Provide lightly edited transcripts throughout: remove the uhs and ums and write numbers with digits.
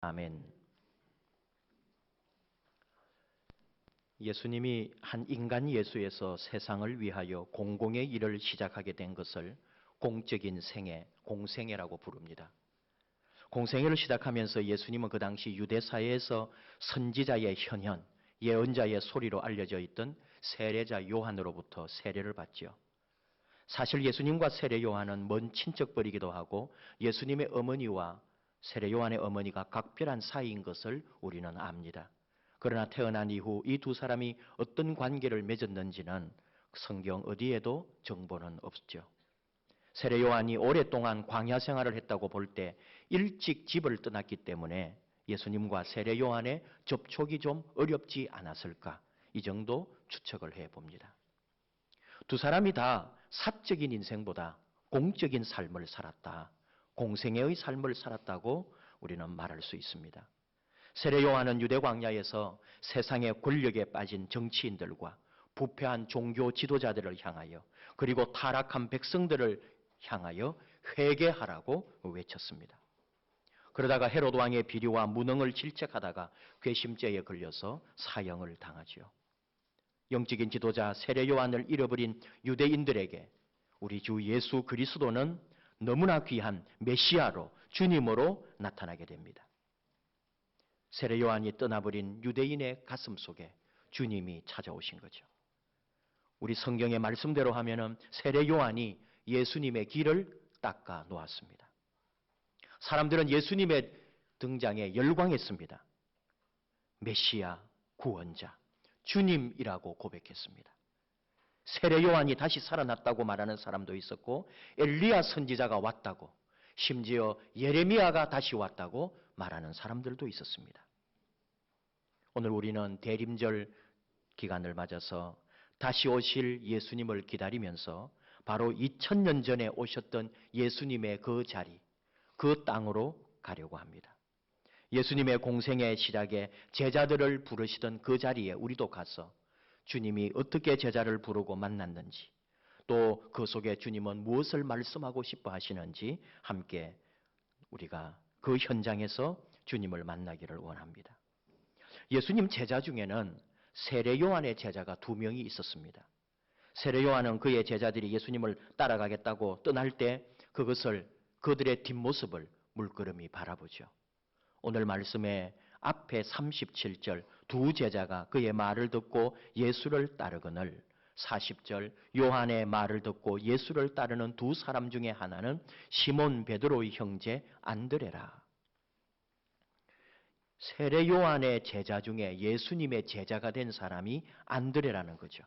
아멘. 예수님이 한 인간 예수에서 세상을 위하여 공공의 일을 시작하게 된 것을 공적인 생애, 공생애라고 부릅니다. 공생애를 시작하면서 예수님은 그 당시 유대 사회에서 선지자의 현현, 예언자의 소리로 알려져 있던 세례자 요한으로부터 세례를 받죠. 사실 예수님과 세례 요한은 먼 친척벌이기도 하고 예수님의 어머니와 세례 요한의 어머니가 각별한 사이인 것을 우리는 압니다. 그러나 태어난 이후 이 두 사람이 어떤 관계를 맺었는지는 성경 어디에도 정보는 없죠. 세례 요한이 오랫동안 광야 생활을 했다고 볼 때 일찍 집을 떠났기 때문에 예수님과 세례 요한의 접촉이 좀 어렵지 않았을까, 이 정도 추측을 해봅니다. 두 사람이 다 사적인 인생보다 공적인 삶을 살았다, 공생애의 삶을 살았다고 우리는 말할 수 있습니다. 세례 요한은 유대 광야에서 세상의 권력에 빠진 정치인들과 부패한 종교 지도자들을 향하여, 그리고 타락한 백성들을 향하여 회개하라고 외쳤습니다. 그러다가 헤롯 왕의 비리와 무능을 질책하다가 괘씸죄에 걸려서 사형을 당하지요. 영적인 지도자 세례 요한을 잃어버린 유대인들에게 우리 주 예수 그리스도는 너무나 귀한 메시아로, 주님으로 나타나게 됩니다. 세례 요한이 떠나버린 유대인의 가슴 속에 주님이 찾아오신 거죠. 우리 성경의 말씀대로 하면은 세례 요한이 예수님의 길을 닦아 놓았습니다. 사람들은 예수님의 등장에 열광했습니다. 메시아, 구원자, 주님이라고 고백했습니다. 세례 요한이 다시 살아났다고 말하는 사람도 있었고, 엘리야 선지자가 왔다고, 심지어 예레미야가 다시 왔다고 말하는 사람들도 있었습니다. 오늘 우리는 대림절 기간을 맞아서 다시 오실 예수님을 기다리면서 바로 2000년 전에 오셨던 예수님의 그 자리, 그 땅으로 가려고 합니다. 예수님의 공생의 시작에 제자들을 부르시던 그 자리에 우리도 가서 주님이 어떻게 제자를 부르고 만났는지, 또 그 속에 주님은 무엇을 말씀하고 싶어 하시는지 함께 우리가 그 현장에서 주님을 만나기를 원합니다. 예수님 제자 중에는 세례 요한의 제자가 2명이 있었습니다. 세례 요한은 그의 제자들이 예수님을 따라가겠다고 떠날 때 그것을, 그들의 뒷모습을 물끄러미 바라보죠. 오늘 말씀의 앞에 37절 두 제자가 그의 말을 듣고 예수를 따르거늘, 40절 요한의 말을 듣고 예수를 따르는 두 사람 중에 하나는 시몬 베드로의 형제 안드레라. 세례 요한의 제자 중에 예수님의 제자가 된 사람이 안드레라는 거죠.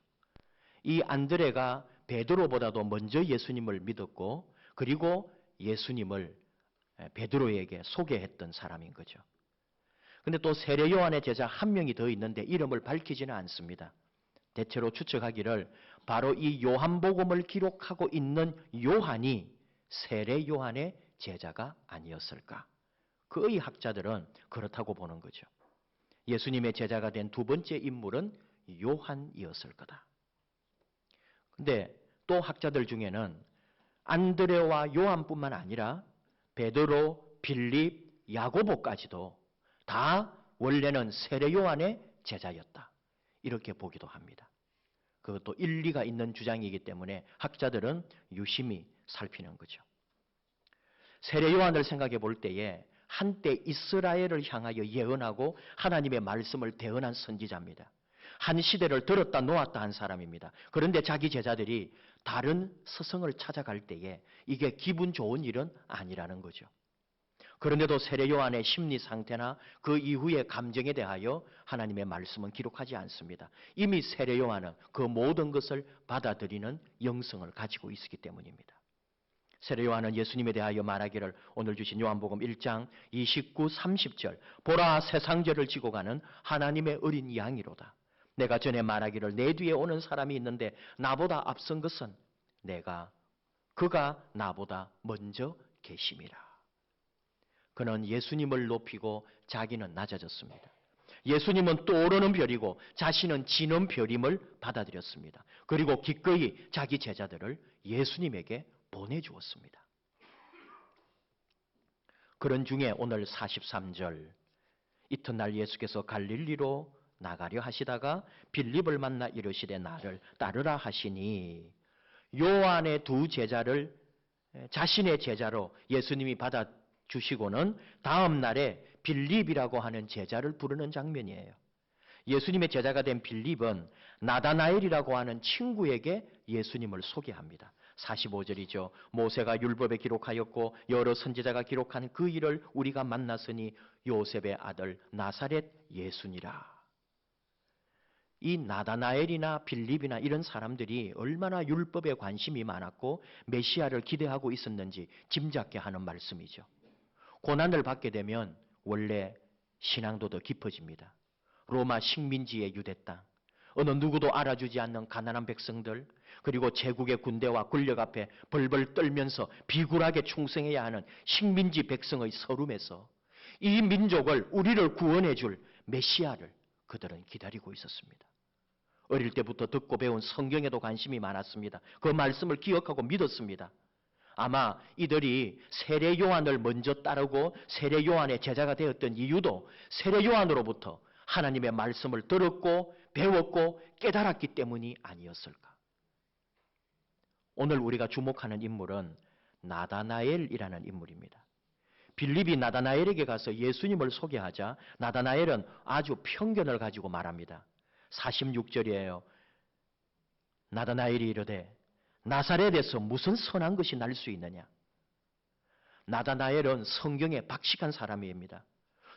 이 안드레가 베드로보다도 먼저 예수님을 믿었고, 그리고 예수님을 베드로에게 소개했던 사람인 거죠. 근데 또 세례 요한의 제자 한 명이 더 있는데 이름을 밝히지는 않습니다. 대체로 추측하기를 바로 이 요한복음을 기록하고 있는 요한이 세례 요한의 제자가 아니었을까. 그의 학자들은 그렇다고 보는 거죠. 예수님의 제자가 된 두 번째 인물은 요한이었을 거다. 근데 또 학자들 중에는 안드레와 요한뿐만 아니라 베드로, 빌립, 야고보까지도 다 원래는 세례 요한의 제자였다, 이렇게 보기도 합니다. 그것도 일리가 있는 주장이기 때문에 학자들은 유심히 살피는 거죠. 세례 요한을 생각해 볼 때에 한때 이스라엘을 향하여 예언하고 하나님의 말씀을 대언한 선지자입니다. 한 시대를 들었다 놓았다 한 사람입니다. 그런데 자기 제자들이 다른 스승을 찾아갈 때에 이게 기분 좋은 일은 아니라는 거죠. 그런데도 세례 요한의 심리 상태나 그 이후의 감정에 대하여 하나님의 말씀은 기록하지 않습니다. 이미 세례 요한은 그 모든 것을 받아들이는 영성을 가지고 있었기 때문입니다. 세례 요한은 예수님에 대하여 말하기를 오늘 주신 요한복음 1장 29, 30절 보라, 세상죄를 지고 가는 하나님의 어린 양이로다. 내가 전에 말하기를 내 뒤에 오는 사람이 있는데 나보다 앞선 것은 그가 나보다 먼저 계심이라. 그는 예수님을 높이고 자기는 낮아졌습니다. 예수님은 떠오르는 별이고 자신은 지는 별임을 받아들였습니다. 그리고 기꺼이 자기 제자들을 예수님에게 보내주었습니다. 그런 중에 오늘 43절 이튿날 예수께서 갈릴리로 나가려 하시다가 빌립을 만나 이르시되 나를 따르라 하시니 요한의 두 제자를 자신의 제자로 예수님이 받아주시고는 다음 날에 빌립이라고 하는 제자를 부르는 장면이에요. 예수님의 제자가 된 빌립은 나다나엘이라고 하는 친구에게 예수님을 소개합니다. 45절이죠. 모세가 율법에 기록하였고 여러 선지자가 기록한 그 일을 우리가 만났으니 요셉의 아들 나사렛 예수니라. 이 나다나엘이나 빌립이나 이런 사람들이 얼마나 율법에 관심이 많았고 메시아를 기대하고 있었는지 짐작케 하는 말씀이죠. 고난을 받게 되면 원래 신앙도 더 깊어집니다. 로마 식민지의 유대 땅, 어느 누구도 알아주지 않는 가난한 백성들, 그리고 제국의 군대와 권력 앞에 벌벌 떨면서 비굴하게 충성해야 하는 식민지 백성의 서름에서 이 민족을, 우리를 구원해 줄 메시아를 그들은 기다리고 있었습니다. 어릴 때부터 듣고 배운 성경에도 관심이 많았습니다. 그 말씀을 기억하고 믿었습니다. 아마 이들이 세례 요한을 먼저 따르고 세례 요한의 제자가 되었던 이유도 세례 요한으로부터 하나님의 말씀을 들었고 배웠고 깨달았기 때문이 아니었을까. 오늘 우리가 주목하는 인물은 나다나엘이라는 인물입니다. 빌립이 나다나엘에게 가서 예수님을 소개하자 나다나엘은 아주 편견을 가지고 말합니다. 46절이에요. 나다나엘이 이르되 나사렛에서 무슨 선한 것이 날 수 있느냐. 나다나엘은 성경에 박식한 사람입니다.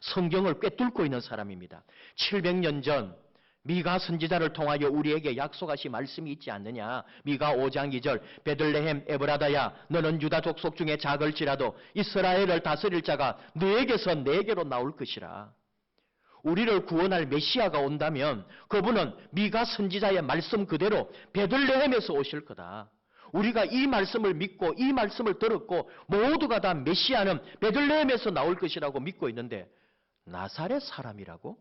성경을 꿰뚫고 있는 사람입니다. 700년 전 미가 선지자를 통하여 우리에게 약속하신 말씀이 있지 않느냐. 미가 5장 2절 베들레헴 에브라다야 너는 유다 족속 중에 작을지라도 이스라엘을 다스릴 자가 너에게서 내게로 나올 것이라. 우리를 구원할 메시아가 온다면 그분은 미가 선지자의 말씀 그대로 베들레헴에서 오실 거다. 우리가 이 말씀을 믿고 이 말씀을 들었고 모두가 다 메시아는 베들레헴에서 나올 것이라고 믿고 있는데 나사렛 사람이라고?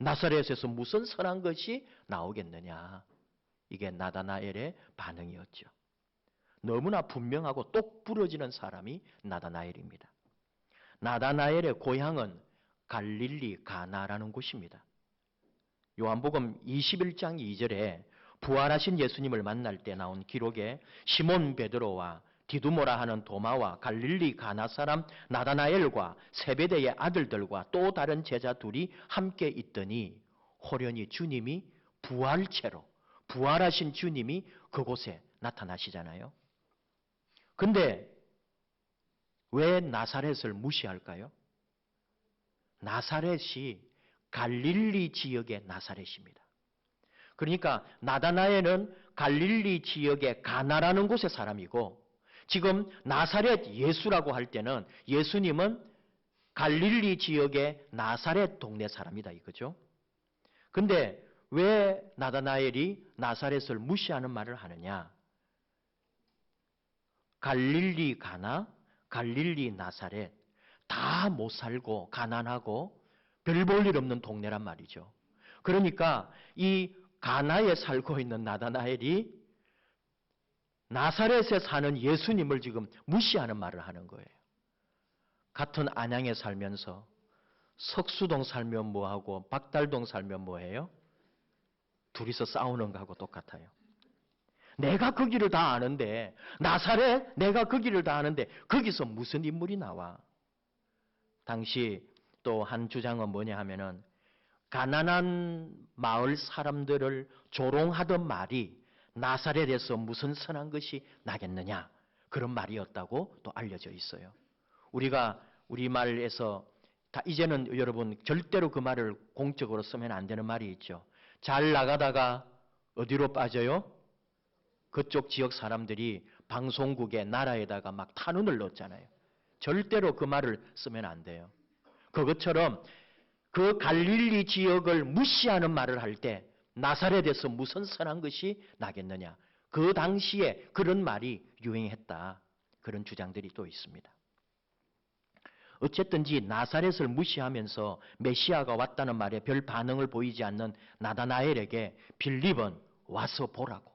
나사렛에서 무슨 선한 것이 나오겠느냐. 이게 나다나엘의 반응이었죠. 너무나 분명하고 똑 부러지는 사람이 나다나엘입니다. 나다나엘의 고향은 갈릴리 가나라는 곳입니다. 요한복음 21장 2절에 부활하신 예수님을 만날 때 나온 기록에 시몬 베드로와 디두모라 하는 도마와 갈릴리 가나 사람 나다나엘과 세베대의 아들들과 또 다른 제자 둘이 함께 있더니 호련히 주님이 부활체로 부활하신 주님이 그곳에 나타나시잖아요. 근데 왜 나사렛을 무시할까요? 나사렛이 갈릴리 지역의 나사렛입니다. 그러니까 나다나엘은 갈릴리 지역의 가나라는 곳의 사람이고 지금 나사렛 예수라고 할 때는 예수님은 갈릴리 지역의 나사렛 동네 사람이다 이거죠. 근데 왜 나다나엘이 나사렛을 무시하는 말을 하느냐? 갈릴리 가나, 갈릴리 나사렛 다 못 살고 가난하고 별 볼 일 없는 동네란 말이죠. 그러니까 이 가나에 살고 있는 나다나엘이 나사렛에 사는 예수님을 지금 무시하는 말을 하는 거예요. 같은 안양에 살면서 석수동 살면 뭐하고 박달동 살면 뭐해요? 둘이서 싸우는 거하고 똑같아요. 내가 그 길을 다 아는데 나사렛 내가 그 길을 다 아는데 거기서 무슨 인물이 나와? 당시 또 한 주장은 뭐냐 하면은 가난한 마을 사람들을 조롱하던 말이 나사렛에서 무슨 선한 것이 나겠느냐 그런 말이었다고 또 알려져 있어요. 우리가 우리말에서 다 이제는 여러분 절대로 그 말을 공적으로 쓰면 안 되는 말이 있죠. 잘 나가다가 어디로 빠져요? 그쪽 지역 사람들이 방송국에 나라에다가 막 탄원을 넣었잖아요. 절대로 그 말을 쓰면 안 돼요. 그것처럼 그 갈릴리 지역을 무시하는 말을 할 때 나사렛에서 무슨 선한 것이 나겠느냐. 그 당시에 그런 말이 유행했다. 그런 주장들이 또 있습니다. 어쨌든지 나사렛을 무시하면서 메시아가 왔다는 말에 별 반응을 보이지 않는 나다나엘에게 빌립은 와서 보라고.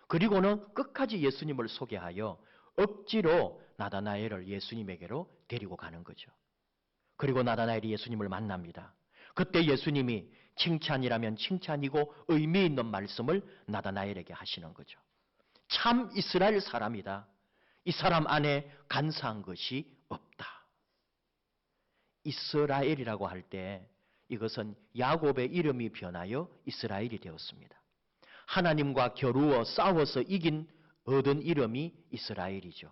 그리고는 끝까지 예수님을 소개하여 억지로 나다나엘을 예수님에게로 데리고 가는 거죠. 그리고 나다나엘이 예수님을 만납니다. 그때 예수님이 칭찬이라면 칭찬이고 의미 있는 말씀을 나다나엘에게 하시는 거죠. 참 이스라엘 사람이다. 이 사람 안에 간사한 것이 없다. 이스라엘이라고 할 때 이것은 야곱의 이름이 변하여 이스라엘이 되었습니다. 하나님과 겨루어 싸워서 얻은 이름이 이스라엘이죠.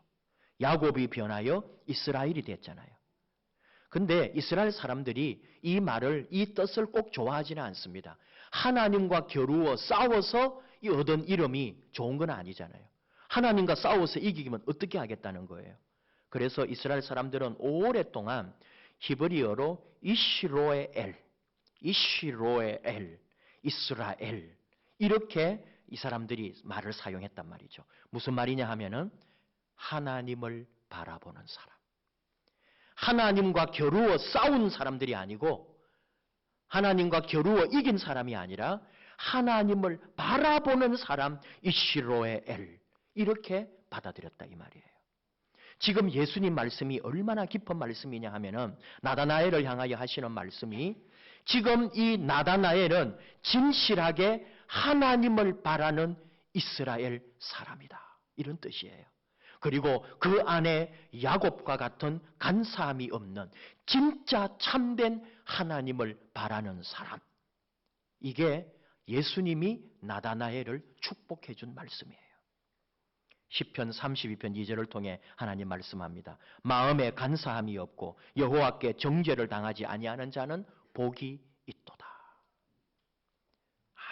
야곱이 변하여 이스라엘이 됐잖아요. 근데 이스라엘 사람들이 이 뜻을 꼭 좋아하지는 않습니다. 하나님과 겨루어 싸워서 얻은 이름이 좋은 건 아니잖아요. 하나님과 싸워서 이기면 어떻게 하겠다는 거예요. 그래서 이스라엘 사람들은 오랫동안 히브리어로 이스라엘 이렇게 이 사람들이 말을 사용했단 말이죠. 무슨 말이냐 하면은 하나님을 바라보는 사람. 하나님과 겨루어 싸운 사람들이 아니고 하나님과 겨루어 이긴 사람이 아니라 하나님을 바라보는 사람 이스라엘 이렇게 받아들였다 이 말이에요. 지금 예수님 말씀이 얼마나 깊은 말씀이냐 하면은 나다나엘을 향하여 하시는 말씀이 지금 이 나다나엘은 진실하게 하나님을 바라는 이스라엘 사람이다. 이런 뜻이에요. 그리고 그 안에 야곱과 같은 간사함이 없는 진짜 참된 하나님을 바라는 사람. 이게 예수님이 나다나엘을 축복해 준 말씀이에요. 시편 32편 2절을 통해 하나님 말씀합니다. 마음에 간사함이 없고 여호와께 정죄를 당하지 아니하는 자는 복이 있도다.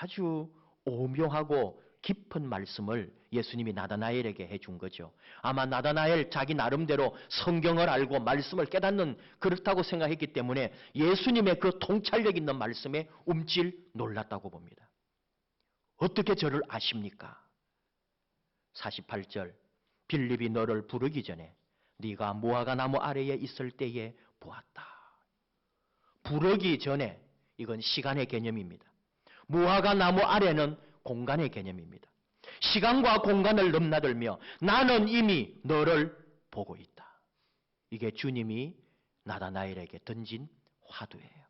아주 오묘하고 깊은 말씀을 예수님이 나다나엘에게 해준 거죠. 아마 나다나엘 자기 나름대로 성경을 알고 말씀을 깨닫는 그렇다고 생각했기 때문에 예수님의 그 통찰력 있는 말씀에 움찔 놀랐다고 봅니다. 어떻게 저를 아십니까? 48절 빌립이 너를 부르기 전에 네가 무화과 나무 아래에 있을 때에 보았다. 부르기 전에 이건 시간의 개념입니다. 무화과 나무 아래는 공간의 개념입니다. 시간과 공간을 넘나들며 나는 이미 너를 보고 있다. 이게 주님이 나다나엘에게 던진 화두예요.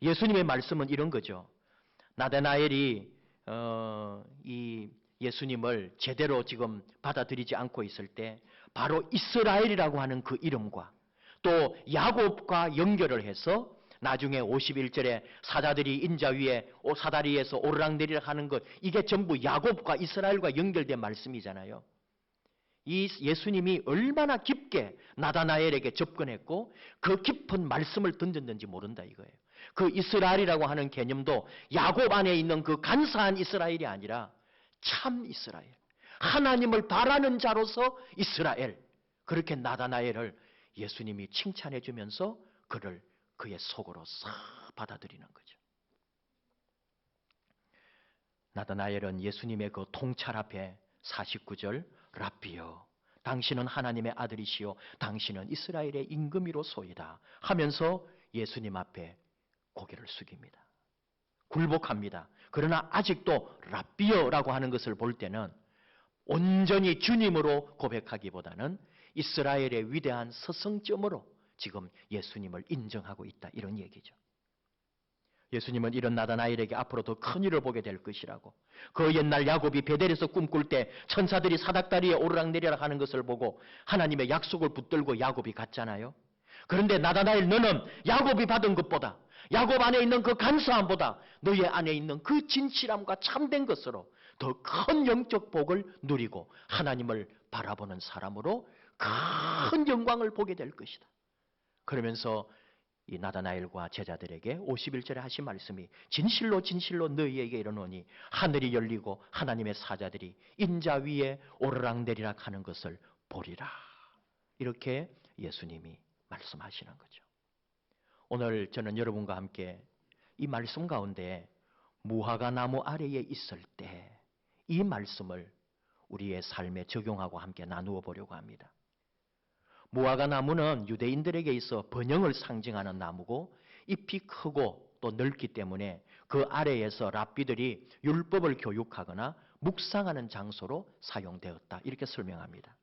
예수님의 말씀은 이런 거죠. 나다나엘이 이 예수님을 제대로 지금 받아들이지 않고 있을 때 바로 이스라엘이라고 하는 그 이름과 또 야곱과 연결을 해서 나중에 51절에 사자들이 인자 위에 사다리에서 오르락내리락 하는 것 이게 전부 야곱과 이스라엘과 연결된 말씀이잖아요. 이 예수님이 얼마나 깊게 나다나엘에게 접근했고 그 깊은 말씀을 던졌는지 모른다 이거예요. 그 이스라엘이라고 하는 개념도 야곱 안에 있는 그 간사한 이스라엘이 아니라 참 이스라엘, 하나님을 바라는 자로서 이스라엘, 그렇게 나다나엘을 예수님이 칭찬해 주면서 그를 그의 속으로 싹 받아들이는 거죠. 나다나엘은 예수님의 그 통찰 앞에 49절 랍비여 당신은 하나님의 아들이시요 당신은 이스라엘의 임금이로소이다 하면서 예수님 앞에 고개를 숙입니다. 굴복합니다. 그러나 아직도 랍비여라고 하는 것을 볼 때는 온전히 주님으로 고백하기보다는 이스라엘의 위대한 서성점으로 지금 예수님을 인정하고 있다 이런 얘기죠. 예수님은 이런 나다나엘에게 앞으로 더 큰 일을 보게 될 것이라고 그 옛날 야곱이 베델에서 꿈꿀 때 천사들이 사닥다리에 오르락내리락 하는 것을 보고 하나님의 약속을 붙들고 야곱이 갔잖아요. 그런데 나다나엘 너는 야곱이 받은 것보다 야곱 안에 있는 그 간사함보다 너의 안에 있는 그 진실함과 참된 것으로 더 큰 영적 복을 누리고 하나님을 바라보는 사람으로 큰 영광을 보게 될 것이다. 그러면서 이 나다나엘과 제자들에게 51절에 하신 말씀이 진실로 진실로 너희에게 이르노니 하늘이 열리고 하나님의 사자들이 인자 위에 오르락내리락 하는 것을 보리라. 이렇게 예수님이 말씀하시는 거죠. 오늘 저는 여러분과 함께 이 말씀 가운데 무화과 나무 아래에 있을 때 이 말씀을 우리의 삶에 적용하고 함께 나누어 보려고 합니다. 무화과 나무는 유대인들에게 있어 번영을 상징하는 나무고 잎이 크고 또 넓기 때문에 그 아래에서 랍비들이 율법을 교육하거나 묵상하는 장소로 사용되었다. 이렇게 설명합니다.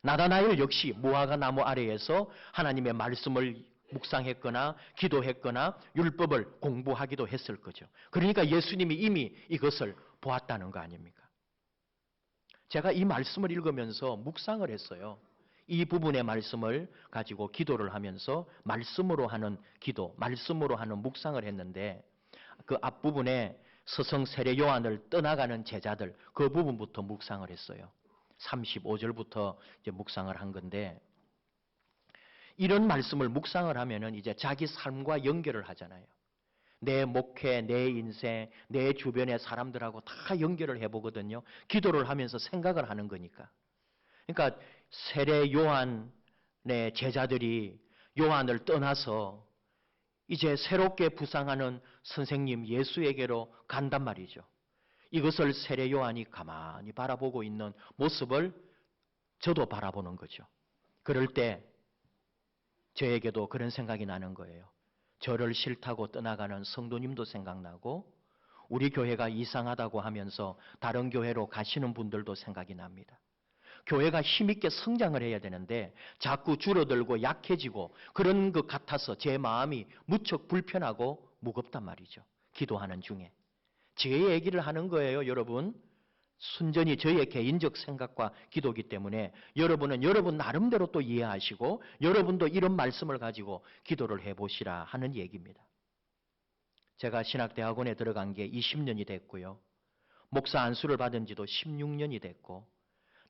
나다나엘 역시 무화과 나무 아래에서 하나님의 말씀을 묵상했거나 기도했거나 율법을 공부하기도 했을 거죠. 그러니까 예수님이 이미 이것을 보았다는 거 아닙니까? 제가 이 말씀을 읽으면서 묵상을 했어요. 이 부분의 말씀을 가지고 기도를 하면서 말씀으로 하는 기도, 말씀으로 하는 묵상을 했는데 그 앞부분에 서성 세례 요한을 떠나가는 제자들 그 부분부터 묵상을 했어요. 35절부터 이제 묵상을 한 건데 이런 말씀을 묵상을 하면은 이제 자기 삶과 연결을 하잖아요. 내 목회, 내 인생, 내 주변의 사람들하고 다 연결을 해보거든요. 기도를 하면서 생각을 하는 거니까. 그러니까 세례 요한의 제자들이 요한을 떠나서 이제 새롭게 부상하는 선생님 예수에게로 간단 말이죠. 이것을 세례 요한이 가만히 바라보고 있는 모습을 저도 바라보는 거죠. 그럴 때 저에게도 그런 생각이 나는 거예요. 저를 싫다고 떠나가는 성도님도 생각나고 우리 교회가 이상하다고 하면서 다른 교회로 가시는 분들도 생각이 납니다. 교회가 힘있게 성장을 해야 되는데 자꾸 줄어들고 약해지고 그런 것 같아서 제 마음이 무척 불편하고 무겁단 말이죠. 기도하는 중에. 제 얘기를 하는 거예요, 여러분. 순전히 저의 개인적 생각과 기도기 때문에 여러분은 여러분 나름대로 또 이해하시고 여러분도 이런 말씀을 가지고 기도를 해보시라 하는 얘기입니다. 제가 신학대학원에 들어간 게 20년이 됐고요. 목사 안수를 받은 지도 16년이 됐고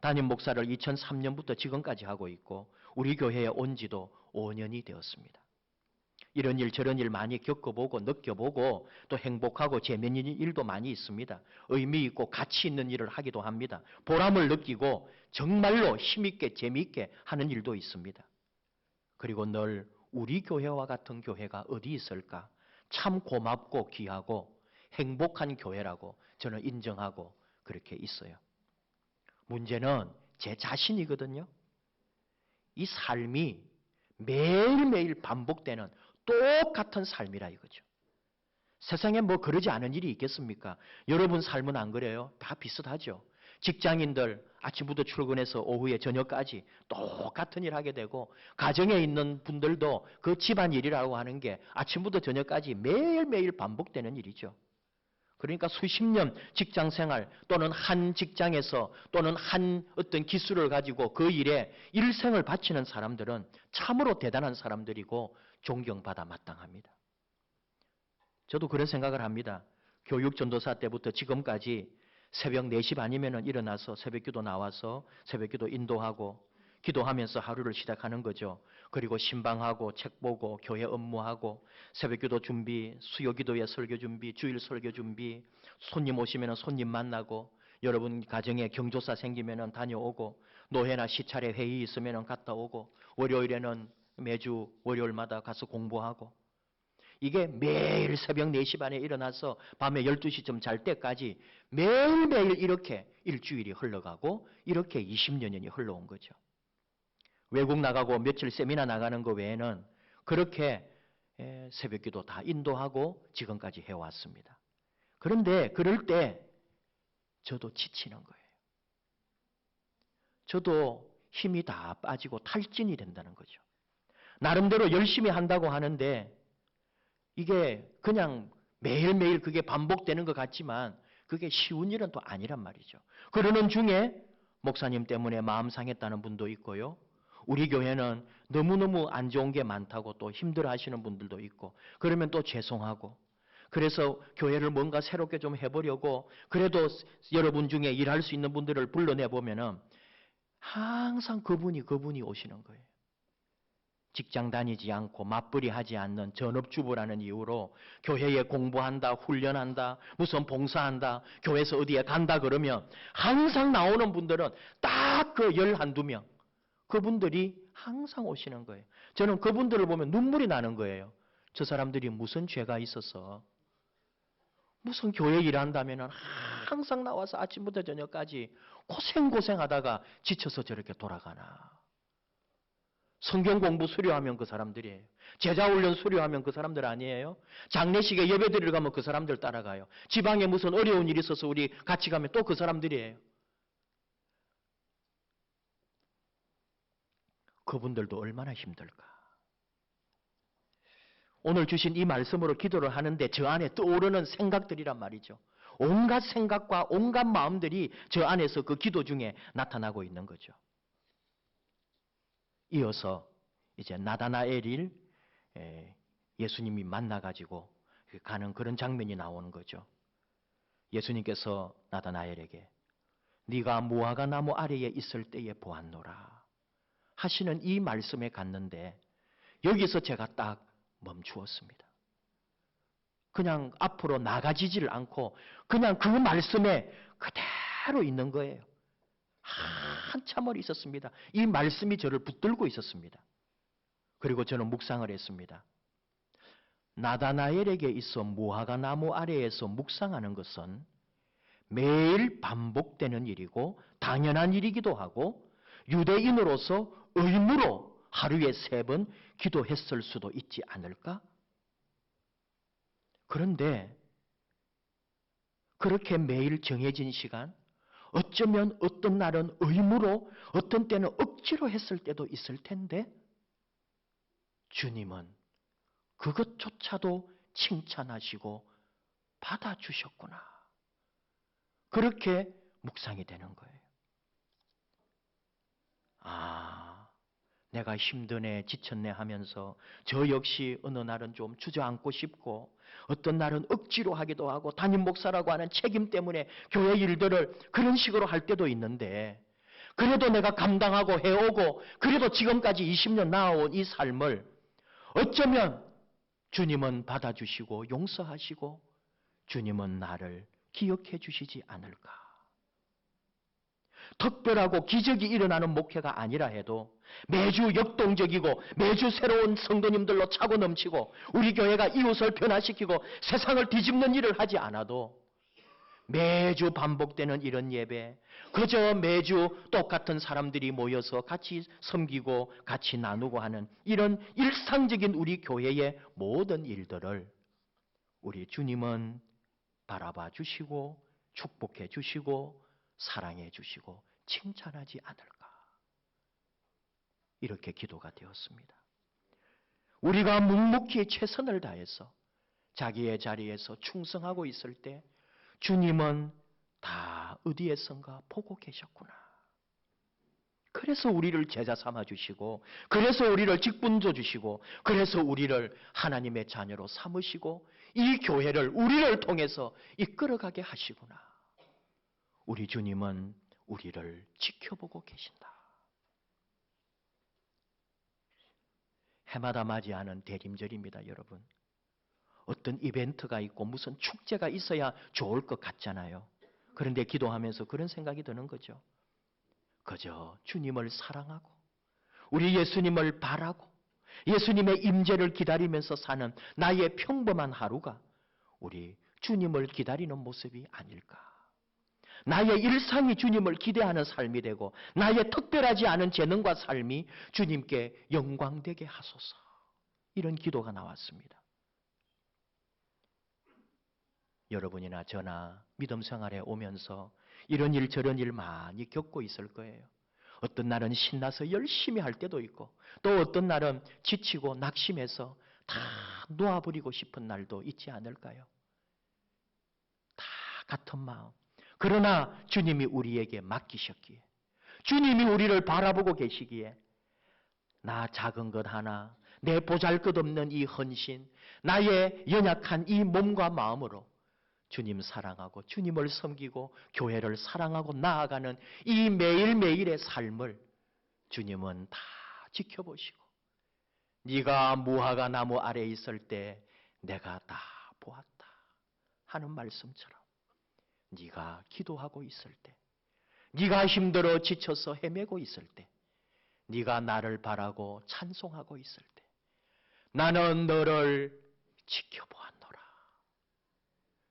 담임 목사를 2003년부터 지금까지 하고 있고 우리 교회에 온 지도 5년이 되었습니다. 이런 일 저런 일 많이 겪어보고 느껴보고 또 행복하고 재미있는 일도 많이 있습니다. 의미 있고 가치 있는 일을 하기도 합니다. 보람을 느끼고 정말로 힘있게 재미있게 하는 일도 있습니다. 그리고 늘 우리 교회와 같은 교회가 어디 있을까? 참 고맙고 귀하고 행복한 교회라고 저는 인정하고 그렇게 있어요. 문제는 제 자신이거든요. 이 삶이 매일매일 반복되는 똑같은 삶이라 이거죠. 세상에 뭐 그러지 않은 일이 있겠습니까? 여러분 삶은 안 그래요? 다 비슷하죠. 직장인들 아침부터 출근해서 오후에 저녁까지 똑같은 일 하게 되고 가정에 있는 분들도 그 집안일이라고 하는 게 아침부터 저녁까지 매일매일 반복되는 일이죠. 그러니까 수십 년 직장 생활 또는 한 직장에서 또는 한 어떤 기술을 가지고 그 일에 일생을 바치는 사람들은 참으로 대단한 사람들이고 존경받아 마땅합니다. 저도 그런 생각을 합니다. 교육 전도사 때부터 지금까지 새벽 4시 반이면 일어나서 새벽기도 나와서 새벽기도 인도하고 기도하면서 하루를 시작하는 거죠. 그리고 신방하고 책 보고 교회 업무하고 새벽기도 준비, 수요기도회 설교 준비, 주일 설교 준비, 손님 오시면 손님 만나고 여러분 가정에 경조사 생기면 다녀오고 노회나 시찰에 회의 있으면 갔다 오고 월요일에는 매주 월요일마다 가서 공부하고 이게 매일 새벽 4시 반에 일어나서 밤에 12시쯤 잘 때까지 매일매일 이렇게 일주일이 흘러가고 이렇게 20년이 흘러온 거죠. 외국 나가고 며칠 세미나 나가는 거 외에는 그렇게 새벽기도 다 인도하고 지금까지 해왔습니다. 그런데 그럴 때 저도 지치는 거예요. 저도 힘이 다 빠지고 탈진이 된다는 거죠. 나름대로 열심히 한다고 하는데 이게 그냥 매일매일 그게 반복되는 것 같지만 그게 쉬운 일은 또 아니란 말이죠. 그러는 중에 목사님 때문에 마음 상했다는 분도 있고요. 우리 교회는 너무너무 안 좋은 게 많다고 또 힘들어 하시는 분들도 있고 그러면 또 죄송하고 그래서 교회를 뭔가 새롭게 좀 해보려고 그래도 여러분 중에 일할 수 있는 분들을 불러내보면은 항상 그분이 오시는 거예요. 직장 다니지 않고 맞벌이 하지 않는 전업주부라는 이유로 교회에 공부한다, 훈련한다, 무슨 봉사한다, 교회에서 어디에 간다 그러면 항상 나오는 분들은 딱 그 12명 그분들이 항상 오시는 거예요. 저는 그분들을 보면 눈물이 나는 거예요. 저 사람들이 무슨 죄가 있어서 무슨 교회 일한다면 항상 나와서 아침부터 저녁까지 고생하다가 지쳐서 저렇게 돌아가나. 성경 공부 수료하면 그 사람들이에요. 제자훈련 수료하면 그 사람들 아니에요. 장례식에 예배드리러 가면 그 사람들 따라가요. 지방에 무슨 어려운 일이 있어서 우리 같이 가면 또 그 사람들이에요. 그분들도 얼마나 힘들까. 오늘 주신 이 말씀으로 기도를 하는데 저 안에 떠오르는 생각들이란 말이죠. 온갖 생각과 온갖 마음들이 저 안에서 그 기도 중에 나타나고 있는 거죠. 이어서 이제 나다나엘을 예수님이 만나가지고 가는 그런 장면이 나오는 거죠. 예수님께서 나다나엘에게 네가 무화과 나무 아래에 있을 때에 보았노라 하시는 이 말씀에 갔는데 여기서 제가 딱 멈추었습니다. 그냥 앞으로 나가지질 않고 그냥 그 말씀에 그대로 있는 거예요. 한참을 있었습니다. 이 말씀이 저를 붙들고 있었습니다. 그리고 저는 묵상을 했습니다. 나다나엘에게 있어 무화과 나무 아래에서 묵상하는 것은 매일 반복되는 일이고 당연한 일이기도 하고 유대인으로서 의무로 하루에 3번 기도했을 수도 있지 않을까? 그런데 그렇게 매일 정해진 시간, 어쩌면 어떤 날은 의무로, 어떤 때는 억지로 했을 때도 있을 텐데 주님은 그것조차도 칭찬하시고 받아주셨구나. 그렇게 묵상이 되는 거예요. 내가 힘드네, 지쳤네 하면서 저 역시 어느 날은 좀 주저앉고 싶고 어떤 날은 억지로 하기도 하고 담임 목사라고 하는 책임 때문에 교회 일들을 그런 식으로 할 때도 있는데 그래도 내가 감당하고 해오고 그래도 지금까지 20년 나아온 이 삶을 어쩌면 주님은 받아주시고 용서하시고 주님은 나를 기억해 주시지 않을까. 특별하고 기적이 일어나는 목회가 아니라 해도 매주 역동적이고 매주 새로운 성도님들로 차고 넘치고 우리 교회가 이웃을 변화시키고 세상을 뒤집는 일을 하지 않아도 매주 반복되는 이런 예배, 그저 매주 똑같은 사람들이 모여서 같이 섬기고 같이 나누고 하는 이런 일상적인 우리 교회의 모든 일들을 우리 주님은 바라봐 주시고 축복해 주시고 사랑해 주시고 칭찬하지 않을까. 이렇게 기도가 되었습니다. 우리가 묵묵히 최선을 다해서 자기의 자리에서 충성하고 있을 때 주님은 다 어디에선가 보고 계셨구나. 그래서 우리를 제자 삼아 주시고 그래서 우리를 직분줘 주시고 그래서 우리를 하나님의 자녀로 삼으시고 이 교회를 우리를 통해서 이끌어가게 하시구나. 우리 주님은 우리를 지켜보고 계신다. 해마다 맞이하는 대림절입니다, 여러분. 어떤 이벤트가 있고 무슨 축제가 있어야 좋을 것 같잖아요. 그런데 기도하면서 그런 생각이 드는 거죠. 그저 주님을 사랑하고 우리 예수님을 바라고 예수님의 임재를 기다리면서 사는 나의 평범한 하루가 우리 주님을 기다리는 모습이 아닐까. 나의 일상이 주님을 기대하는 삶이 되고 나의 특별하지 않은 재능과 삶이 주님께 영광되게 하소서. 이런 기도가 나왔습니다. 여러분이나 저나 믿음 생활에 오면서 이런 일 저런 일 많이 겪고 있을 거예요. 어떤 날은 신나서 열심히 할 때도 있고 또 어떤 날은 지치고 낙심해서 다 놓아버리고 싶은 날도 있지 않을까요? 다 같은 마음. 그러나 주님이 우리에게 맡기셨기에 주님이 우리를 바라보고 계시기에 나 작은 것 하나 내 보잘것없는 이 헌신 나의 연약한 이 몸과 마음으로 주님 사랑하고 주님을 섬기고 교회를 사랑하고 나아가는 이 매일매일의 삶을 주님은 다 지켜보시고 네가 무화과 나무 아래에 있을 때 내가 다 보았다 하는 말씀처럼 네가 기도하고 있을 때 네가 힘들어 지쳐서 헤매고 있을 때 네가 나를 바라고 찬송하고 있을 때 나는 너를 지켜보았노라.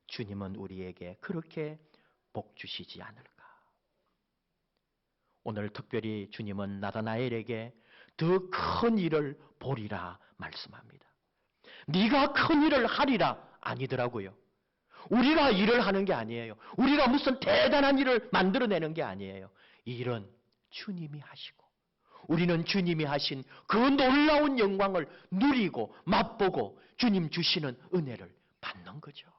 주님은 우리에게 그렇게 복 주시지 않을까. 오늘 특별히 주님은 나다나엘에게 더 큰 일을 보리라 말씀합니다. 네가 큰 일을 하리라 아니더라고요. 우리가 일을 하는 게 아니에요. 우리가 무슨 대단한 일을 만들어내는 게 아니에요. 이 일은 주님이 하시고 우리는 주님이 하신 그 놀라운 영광을 누리고 맛보고 주님 주시는 은혜를 받는 거죠.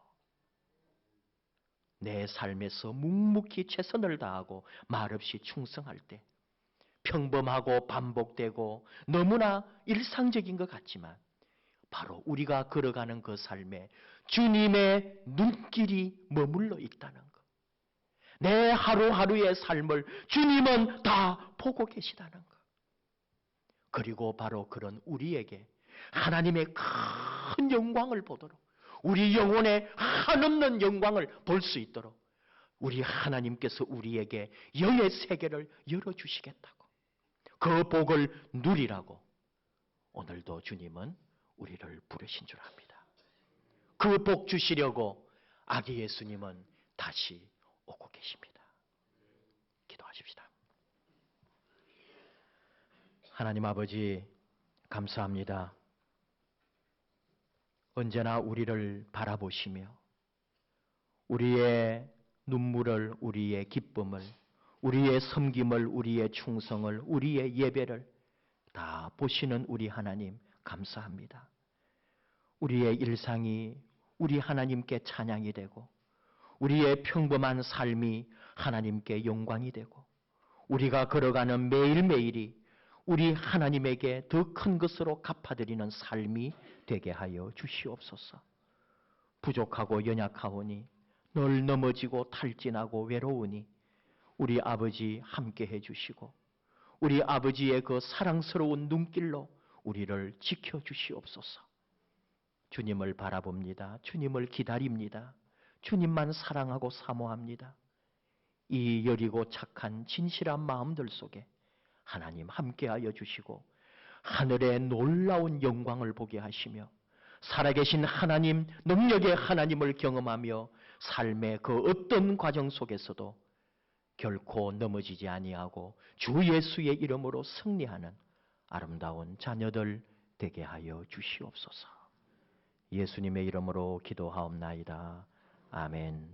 내 삶에서 묵묵히 최선을 다하고 말없이 충성할 때 평범하고 반복되고 너무나 일상적인 것 같지만 바로 우리가 걸어가는 그 삶에 주님의 눈길이 머물러 있다는 것. 내 하루하루의 삶을 주님은 다 보고 계시다는 것. 그리고 바로 그런 우리에게 하나님의 큰 영광을 보도록 우리 영혼의 한없는 영광을 볼 수 있도록 우리 하나님께서 우리에게 영의 세계를 열어주시겠다고 그 복을 누리라고 오늘도 주님은 우리를 부르신 줄 압니다. 그 복 주시려고 아기 예수님은 다시 오고 계십니다. 기도하십시다. 하나님 아버지 감사합니다. 언제나 우리를 바라보시며 우리의 눈물을, 우리의 기쁨을, 우리의 섬김을, 우리의 충성을, 우리의 예배를 다 보시는 우리 하나님 감사합니다. 우리의 일상이 우리 하나님께 찬양이 되고 우리의 평범한 삶이 하나님께 영광이 되고 우리가 걸어가는 매일매일이 우리 하나님에게 더 큰 것으로 갚아드리는 삶이 되게 하여 주시옵소서. 부족하고 연약하오니 늘 넘어지고 탈진하고 외로우니 우리 아버지 함께해 주시고 우리 아버지의 그 사랑스러운 눈길로 우리를 지켜주시옵소서. 주님을 바라봅니다. 주님을 기다립니다. 주님만 사랑하고 사모합니다. 이 여리고 착한 진실한 마음들 속에 하나님 함께하여 주시고 하늘의 놀라운 영광을 보게 하시며 살아계신 하나님, 능력의 하나님을 경험하며 삶의 그 어떤 과정 속에서도 결코 넘어지지 아니하고 주 예수의 이름으로 승리하는 아름다운 자녀들 되게 하여 주시옵소서. 예수님의 이름으로 기도하옵나이다. 아멘.